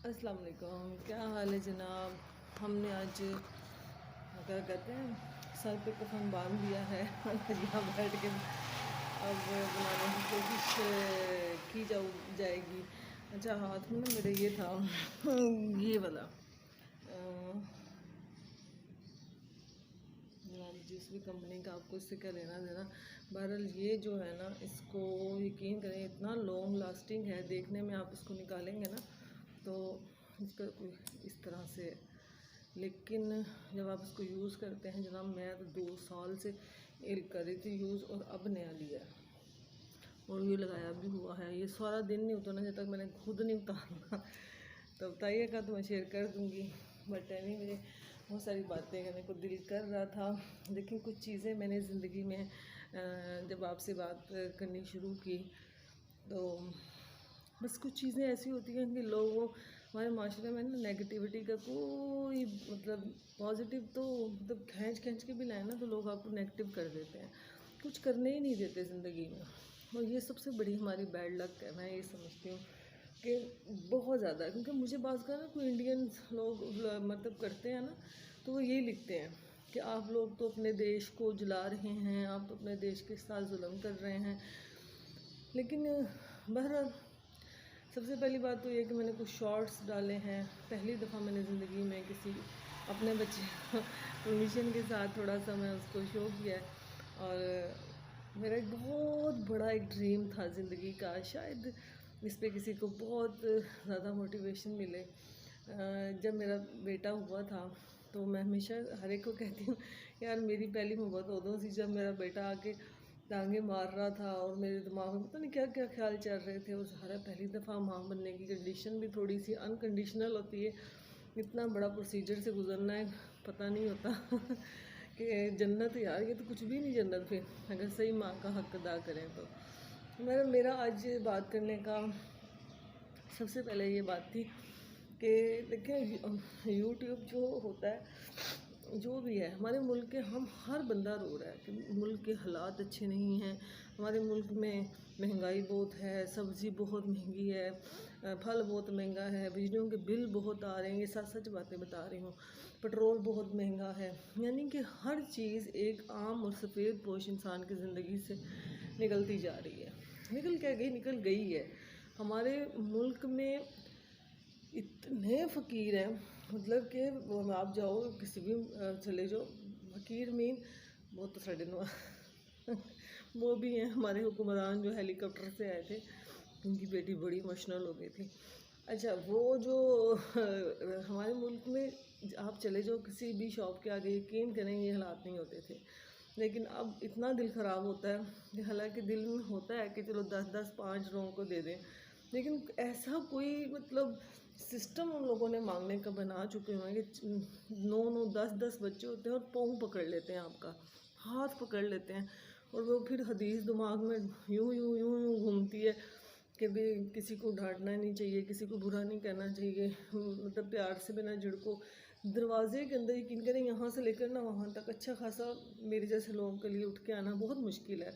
अस्सलाम वालेकुम, क्या हाल है जनाब। हमने आज क्या कहते हैं सर पे कफन बांध दिया है यहाँ बैठ के अब बनाने की कोशिश की जाएगी। अच्छा, हाथ में ना मेरे ये था ये वाला जनाब, जिस भी कंपनी का आपको इससे क्या लेना देना। बहरहाल ये जो है ना, इसको यकीन करें इतना लॉन्ग लास्टिंग है। देखने में आप इसको निकालेंगे ना तो इसका कोई इस तरह से, लेकिन जब आप इसको यूज़ करते हैं जनाब, मैं तो 2 साल से कर रही थी यूज़ और अब नया लिया है और ये लगाया भी हुआ है। ये सारा दिन नहीं उतरना जब तक मैंने खुद नहीं उतारना। तो बताइएगा तो मैं शेयर कर दूँगी। बट नहीं, मुझे बहुत सारी बातें करने को दिल कर रहा था, लेकिन कुछ चीज़ें मैंने ज़िंदगी में जब आपसे बात करनी शुरू की तो बस कुछ चीज़ें ऐसी होती हैं कि लोगों हमारे माशरे में ना नेगेटिविटी का कोई मतलब पॉजिटिव तो मतलब खींच खींच के भी लाए ना तो लोग आपको नेगेटिव कर देते हैं, कुछ करने ही नहीं देते ज़िंदगी में। और ये सबसे बड़ी हमारी बैड लक है, मैं ये समझती हूँ कि बहुत ज़्यादा। क्योंकि मुझे बात का ना कोई इंडियन लोग मतलब करते हैं ना तो वो यही लिखते हैं कि आप लोग तो अपने देश को जला रहे हैं, आप तो अपने देश के साथ जुल्म कर रहे हैं। लेकिन बहरहाल सबसे पहली बात तो ये कि मैंने कुछ शॉर्ट्स डाले हैं। पहली दफ़ा मैंने ज़िंदगी में किसी अपने बच्चे परमिशन के साथ थोड़ा सा मैं उसको शो किया है। और मेरा एक बहुत बड़ा एक ड्रीम था ज़िंदगी का, शायद इस पे किसी को बहुत ज़्यादा मोटिवेशन मिले। जब मेरा बेटा हुआ था तो मैं हमेशा हर एक को कहती हूँ यार, मेरी पहली मोहब्बत उਦੋਂ सी जब मेरा बेटा आके टांगे मार रहा था और मेरे दिमाग में पता नहीं क्या क्या ख्याल चल रहे थे। वो सारा पहली दफ़ा माँ बनने की कंडीशन भी थोड़ी सी अनकंडीशनल होती है। इतना बड़ा प्रोसीजर से गुजरना है, पता नहीं होता कि जन्नत यार, ये तो कुछ भी नहीं जन्नत फिर, अगर सही माँ का हक अदा करें तो। मेरा आज बात करने का सबसे पहले ये बात थी कि देखिए यूट्यूब जो होता है, जो भी है हमारे मुल्क के, हम हर बंदा रो रहा है कि मुल्क के हालात अच्छे नहीं हैं। हमारे मुल्क में महंगाई बहुत है, सब्ज़ी बहुत महंगी है, फल बहुत महंगा है, बिजलियों के बिल बहुत आ रहे हैं, ये सच सच बातें बता रही हूँ। पेट्रोल बहुत महंगा है, यानी कि हर चीज़ एक आम और सफ़ेद पोश इंसान की ज़िंदगी से निकलती जा रही है। निकल गई है। हमारे मुल्क में इतने फ़कीर हैं, मतलब कि आप जाओ किसी भी चले जाओ, फ़कीर मीन वो तो साढ़े नौ वो भी हैं हमारे हुक्मरान जो हेलीकॉप्टर से आए थे, उनकी बेटी बड़ी इमोशनल हो गई थी। अच्छा, वो जो हमारे मुल्क में आप चले जाओ किसी भी शॉप के आगे, यकीन करें ये हालात नहीं होते थे। लेकिन अब इतना दिल ख़राब होता है कि हालांकि दिल में होता है कि चलो 10-10 5 लोगों को दे दें, लेकिन ऐसा कोई मतलब सिस्टम उन लोगों ने मांगने का बना चुके हैं कि 9-9 10-10 बच्चे होते हैं और पाँव पकड़ लेते हैं, आपका हाथ पकड़ लेते हैं। और वो फिर हदीस दिमाग में यूं यूं यूं यूं घूमती है कि भी किसी को डांटना नहीं चाहिए, किसी को बुरा नहीं कहना चाहिए, मतलब प्यार से बिना झिड़को। दरवाजे के अंदर यकीन करें यहाँ से लेकर ना वहाँ तक अच्छा खासा मेरे जैसे लोगों के लिए उठ के आना बहुत मुश्किल है।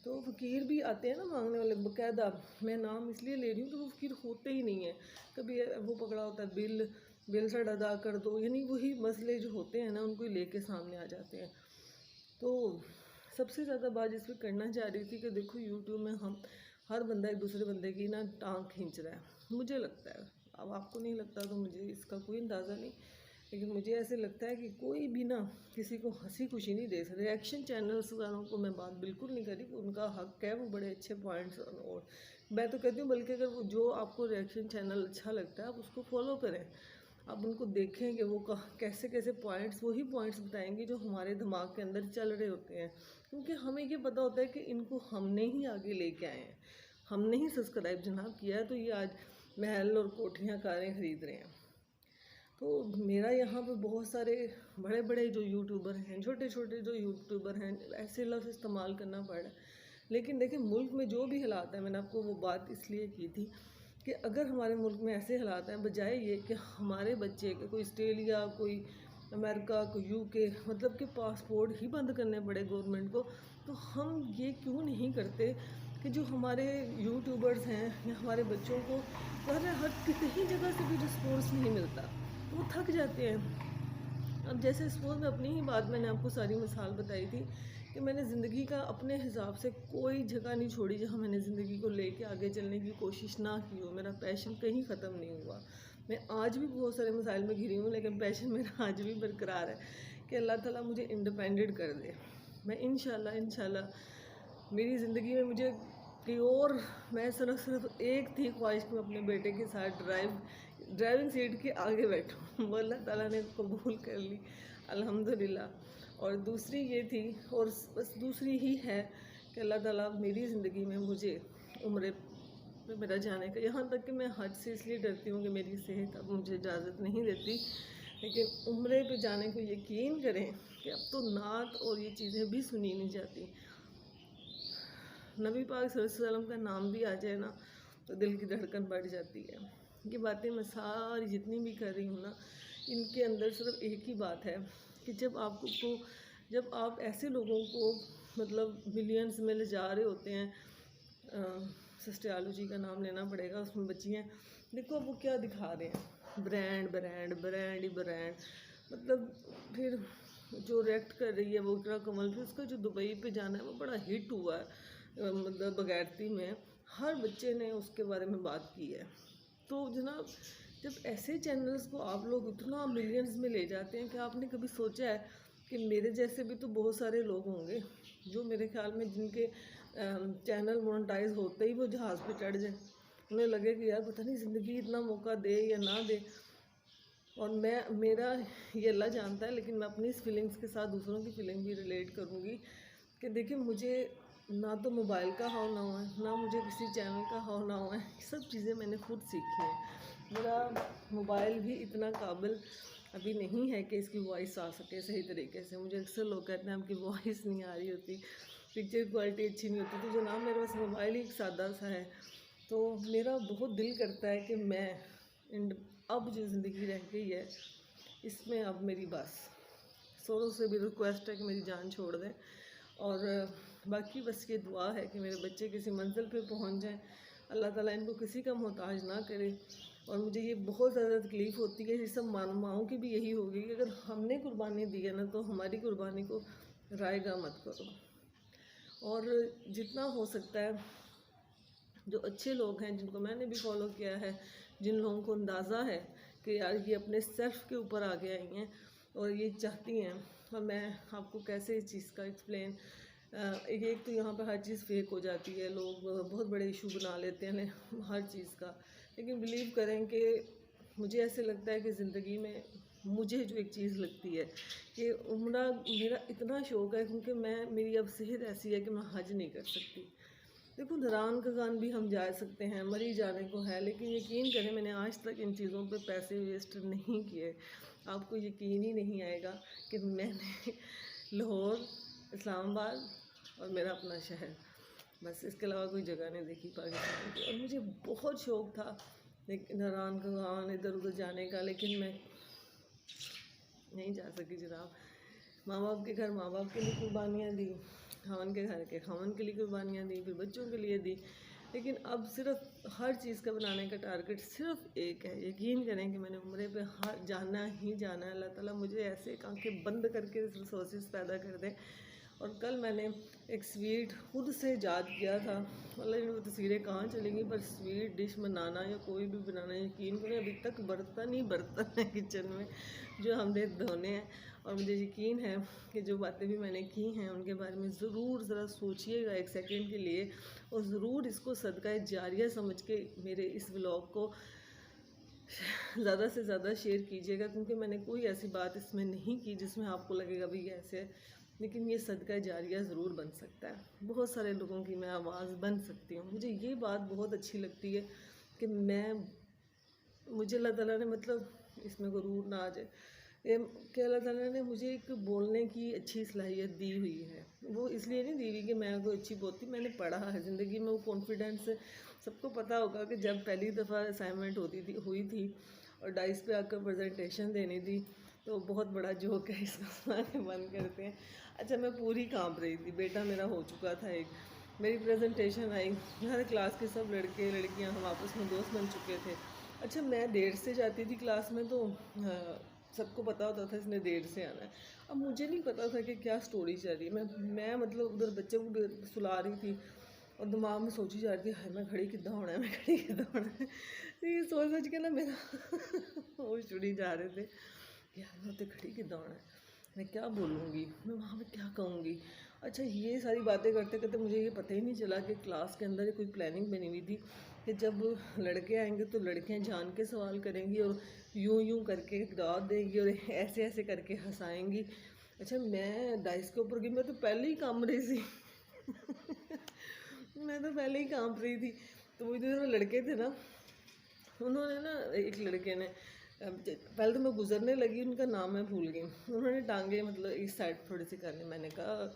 तो फ़कीर भी आते हैं ना मांगने वाले, बाकायदा मैं नाम इसलिए ले रही हूँ कि वो फ़कीर होते ही नहीं हैं। कभी वो पकड़ा होता है बिल साढ़ा अदा कर दो, यानी वही मसले जो होते हैं ना उनको ही लेके सामने आ जाते हैं। तो सबसे ज़्यादा बात इस पर करना चाह रही थी कि देखो यूट्यूब में हम हर बंदा एक दूसरे बंदे की ना टांग खींच रहा है, मुझे लगता है। अब आपको नहीं लगता तो मुझे इसका कोई अंदाज़ा नहीं, लेकिन मुझे ऐसे लगता है कि कोई भी ना किसी को हंसी खुशी नहीं दे सकते। रिएक्शन चैनल्स वालों को मैं बात बिल्कुल नहीं करी, उनका हक है, वो बड़े अच्छे पॉइंट्स, और मैं तो कहती हूँ बल्कि अगर वो जो आपको रिएक्शन चैनल अच्छा लगता है आप उसको फॉलो करें, आप उनको देखें कि वो कैसे कैसे पॉइंट्स, वही पॉइंट्स बताएंगे जो हमारे दिमाग के अंदर चल रहे होते हैं। क्योंकि हमें ये पता होता है कि इनको हमने ही आगे लेके आए हैं, हमने ही सब्सक्राइब जनाब किया है, तो ये आज महल और कोठरियाँ कारें ख़रीद रहे हैं। तो मेरा यहाँ पे बहुत सारे बड़े बड़े जो यूट्यूबर हैं, छोटे छोटे जो यूट्यूबर हैं, ऐसे लफ्ज़ इस्तेमाल करना पड़ रहा है। लेकिन देखिए मुल्क में जो भी हालात हैं, मैंने आपको वो बात इसलिए की थी कि अगर हमारे मुल्क में ऐसे हालात हैं, बजाय ये कि हमारे बच्चे के कोई ऑस्ट्रेलिया, कोई अमेरिका, कोई यूके, मतलब कि पासपोर्ट ही बंद करने पड़े गवर्नमेंट को, तो हम ये क्यों नहीं करते कि जो हमारे यूट्यूबर्स हैं या हमारे बच्चों को हर कहीं जगह से भी रिस्पॉन्स नहीं मिलता, तो वो थक जाते हैं। अब जैसे सपोज में अपनी ही बात, मैंने आपको सारी मिसाल बताई थी कि मैंने ज़िंदगी का अपने हिसाब से कोई जगह नहीं छोड़ी जहाँ मैंने ज़िंदगी को लेके आगे चलने की कोशिश ना की हो। मेरा पैशन कहीं ख़त्म नहीं हुआ। मैं आज भी बहुत सारे मसाइल में घिरी हूँ, लेकिन पैशन मेरा आज भी बरकरार है कि अल्लाह ताला मुझे इंडिपेंडेंट कर दे। मैं इंशाल्लाह मेरी ज़िंदगी में मुझे कि और मैं सिर्फ एक थी ख्वाहिश कि मैं अपने बेटे के साथ ड्राइविंग सीट के आगे बैठूँ। वो अल्लाह ताला ने कबूल कर ली अल्हम्दुलिल्लाह। और दूसरी ये थी, और बस दूसरी ही है कि अल्लाह ताला मेरी ज़िंदगी में मुझे उम्र पे मेरा जाने का, यहाँ तक कि मैं हज से इसलिए डरती हूँ कि मेरी सेहत अब मुझे इजाज़त नहीं देती, लेकिन उम्रे पे जाने को यकीन करें कि अब तो नात और ये चीज़ें भी सुनी नहीं जाती। नबी पाक सल्लल्लाहु अलैहि वसल्लम का नाम भी आ जाए ना तो दिल की धड़कन बढ़ जाती है। ये बातें मैं सारी जितनी भी कर रही हूँ ना, इनके अंदर सिर्फ एक ही बात है कि जब आप ऐसे लोगों को मतलब मिलियंस में ले जा रहे होते हैं, सस्टियोलॉजी का नाम लेना पड़ेगा, उसमें बच्चियाँ देखो वो क्या दिखा रहे हैं, ब्रांड ब्रांड ब्रांड ही ब्रांड। मतलब फिर जो रिएक्ट कर रही है वो इकरा कमल, फिर उसका जो दुबई पे जाना है वो बड़ा हिट हुआ है, मतलब बगैरती में हर बच्चे ने उसके बारे में बात की है। तो जनाब जब ऐसे चैनल्स को आप लोग इतना मिलियंस में ले जाते हैं कि आपने कभी सोचा है कि मेरे जैसे भी तो बहुत सारे लोग होंगे जो मेरे ख्याल में जिनके चैनल मोनेटाइज होते ही वो जहाज़ पे चढ़ जाए, उन्हें लगे कि यार पता नहीं ज़िंदगी इतना मौका दे या ना दे। और मेरा ये अल्लाह जानता है, लेकिन मैं अपनी इस फीलिंग्स के साथ दूसरों की फीलिंग भी रिलेट करूँगी कि देखिए मुझे ना तो मोबाइल का हाव ना हुआ है, ना मुझे किसी चैनल का हाव ना हुआ है, सब चीज़ें मैंने खुद सीखी हैं। मेरा मोबाइल भी इतना काबिल अभी नहीं है कि इसकी वॉइस आ सके सही तरीके से। मुझे अक्सर लोग कहते हैं आपकी वॉइस नहीं आ रही होती, पिक्चर क्वालिटी अच्छी नहीं होती, तो जनाब मेरे पास मोबाइल ही एक सादा सा है। तो मेरा बहुत दिल करता है कि मैं अब जो ज़िंदगी रह गई है इसमें अब मेरी बस सोरों से भी रिक्वेस्ट है कि मेरी जान छोड़ दें, और बाकी बस ये दुआ है कि मेरे बच्चे किसी मंजिल पे पहुंच जाएं, अल्लाह ताला इनको किसी का मोहताज ना करे। और मुझे ये बहुत ज़्यादा तकलीफ़ होती है, ये सब माओं की भी यही होगी कि अगर हमने कुर्बानी दी है ना तो हमारी कुर्बानी को रायगा मत करो। और जितना हो सकता है जो अच्छे लोग हैं जिनको मैंने भी फॉलो किया है, जिन लोगों को अंदाज़ा है कि यार ये अपने सेल्फ के ऊपर आगे आई हैं और ये चाहती हैं, और मैं आपको कैसे इस चीज़ का एक्सप्लेन, एक तो यहाँ पर हर चीज़ फेक हो जाती है, लोग बहुत बड़े इशू बना लेते हैं हर चीज़ का। लेकिन बिलीव करें कि मुझे ऐसे लगता है कि ज़िंदगी में मुझे जो एक चीज़ लगती है कि उम्रा मेरा इतना शौक़ है, क्योंकि मेरी अब सेहत ऐसी है कि मैं हज नहीं कर सकती। देखो नारायण का गान भी हम जा सकते हैं, मरी जाने को है, लेकिन यकीन करें मैंने आज तक इन चीज़ों पे पैसे वेस्ट नहीं किए। आपको यकीन ही नहीं आएगा कि मैंने लाहौर, इस्लामाबाद और मेरा अपना शहर, बस इसके अलावा कोई जगह नहीं देखी पाकिस्तान की। और मुझे बहुत शौक़ था लेकिन नारायण का गान इधर उधर जाने का, लेकिन मैं नहीं जा सकी जनाब। माँ बाप के घर माँ बाप के लिए कुर्बानियाँ दी, खावन के घर के खावन के लिए कुर्बानियाँ दी, फिर बच्चों के लिए दी, लेकिन अब सिर्फ हर चीज़ का बनाने का टारगेट सिर्फ एक है। यकीन करें कि मैंने उम्रे पे हर जाना ही जाना है। अल्लाह ताला मुझे ऐसे आंखें बंद करके रिसोर्सेज पैदा कर दें। और कल मैंने एक स्वीट खुद से याद किया था, मतलब वो तस्वीरें कहाँ चलेंगी, पर स्वीट डिश बनाना या कोई भी बनाना, यकीन करें अभी तक बर्तन है किचन में जो हमने धोने हैं। और मुझे यकीन है कि जो बातें भी मैंने की हैं उनके बारे में ज़रूर ज़रा सोचिएगा एक सेकंड के लिए, और ज़रूर इसको सदका जारिया समझ के मेरे इस व्लॉग को ज़्यादा से ज़्यादा शेयर कीजिएगा, क्योंकि मैंने कोई ऐसी बात इसमें नहीं की जिसमें आपको लगेगा भाई ऐसे, लेकिन ये सदका जारिया ज़रूर बन सकता है। बहुत सारे लोगों की मैं आवाज़ बन सकती हूँ। मुझे ये बात बहुत अच्छी लगती है कि मुझे अल्लाह ताला ने, मतलब इसमें गुरूर ना आ जाए कि अल्लाह ताला ने मुझे एक बोलने की अच्छी सलाहियत दी हुई है। वो इसलिए नहीं दी हुई कि मैं कोई अच्छी बोलती, मैंने पढ़ा है ज़िंदगी में वो कॉन्फिडेंस। सबको पता होगा कि जब पहली दफ़ा असाइनमेंट हुई थी और डाइस पे आकर प्रेजेंटेशन देनी थी, तो बहुत बड़ा जोक है, इसको सुनाने बंद करते हैं। अच्छा, मैं पूरी काँप रही थी, बेटा मेरा हो चुका था एक, मेरी प्रेजेंटेशन आई, हर क्लास के सब लड़के लड़कियां हम आपस में दोस्त बन चुके थे। अच्छा, मैं देर से जाती थी क्लास में, तो सबको पता होता था इसने देर से आना है। अब मुझे नहीं पता था कि क्या स्टोरी चल रही है। मैं मतलब उधर बच्चे को सुला रही थी और दिमाग में सोची जा रही थी, हाय मैं खड़ी कितना होना है, मैं खड़ी कितना होना है। तो ये सोच सोच के ना मेरा होश उड़ी जा रहे थे कि यार मैं तो खड़ी कितना होना है, मैं क्या बोलूँगी, मैं वहाँ पे क्या कहूँगी। अच्छा, ये सारी बातें करते करते मुझे ये पता ही नहीं चला कि क्लास के अंदर कोई प्लानिंग बनी हुई थी कि जब लड़के आएंगे तो लड़कियां जान के सवाल करेंगी और यूं यूं करके दाद देंगी और ऐसे ऐसे करके हंसाएंगी। अच्छा, मैं डाइस के ऊपर गई, मैं तो पहले ही कांप रही थी। मैं तो पहले ही कांप रही थी। तो वो जो लड़के थे ना, उन्होंने ना, एक लड़के ने पहले तो मैं गुजरने लगी, उनका नाम मैं भूल गई, उन्होंने टांगे मतलब इस साइड थोड़ी सी करनी, मैंने कहा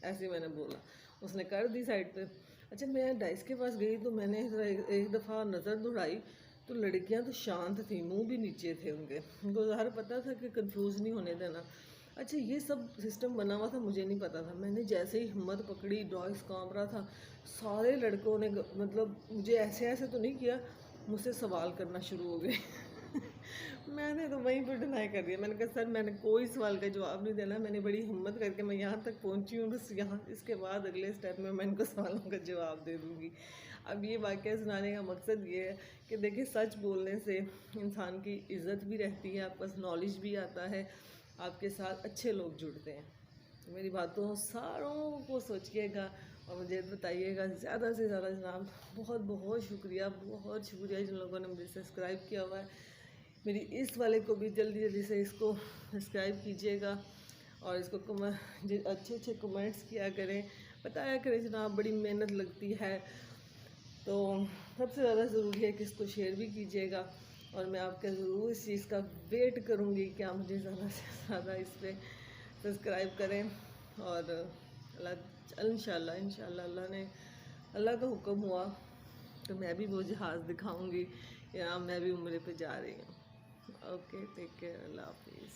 ऐसे, मैंने बोला, उसने कर दी साइड पे। अच्छा, मैं डाइस के पास गई तो मैंने ज़रा एक दफ़ा नज़र दौड़ाई तो लड़कियां तो शांत थी, मुंह भी नीचे थे उनके, उनको ज़ाहिर पता था कि कंफ्यूज नहीं होने देना। अच्छा, ये सब सिस्टम बना हुआ था, मुझे नहीं पता था। मैंने जैसे ही हिम्मत पकड़ी, डाइस कांप रहा था, सारे लड़कों ने मतलब मुझे ऐसे ऐसे तो नहीं किया, मुझसे सवाल करना शुरू हो गए। मैंने तो वहीं पर डिनाई कर दिया, मैंने कहा सर मैंने कोई सवाल का जवाब नहीं देना, मैंने बड़ी हिम्मत करके मैं यहाँ तक पहुँची हूँ, बस यहाँ इसके बाद अगले स्टेप में मैं इनको सवालों का जवाब दे दूँगी। अब ये वाक़या सुनाने का मकसद ये है कि देखिए, सच बोलने से इंसान की इज़्ज़त भी रहती है, आपके पास नॉलेज भी आता है, आपके साथ अच्छे लोग जुड़ते हैं। तो मेरी बातों सारों को सोचिएगा और मुझे बताइएगा ज़्यादा से ज़्यादा। जनाब बहुत बहुत शुक्रिया, बहुत शुक्रिया जिन लोगों ने मुझे सब्सक्राइब किया हुआ है। मेरी इस वाले को भी जल्दी जल्दी से इसको सब्सक्राइब कीजिएगा और इसको अच्छे अच्छे कमेंट्स किया करें, बताया करें जनाब, बड़ी मेहनत लगती है। तो सबसे ज़्यादा ज़रूरी है कि इसको शेयर भी कीजिएगा और मैं आपका ज़रूर इस चीज़ का वेट करूँगी कि आप मुझे ज़्यादा से ज़्यादा इस पर सब्सक्राइब करें। और इंशाल्लाह इंशाल्लाह अल्लाह का हुक्म हुआ तो मैं भी वो जहाज़ दिखाऊंगी, या मैं भी उम्रे पे जा रही हूँ। ओके, टेक केयर, अल्लाह हाफिज़।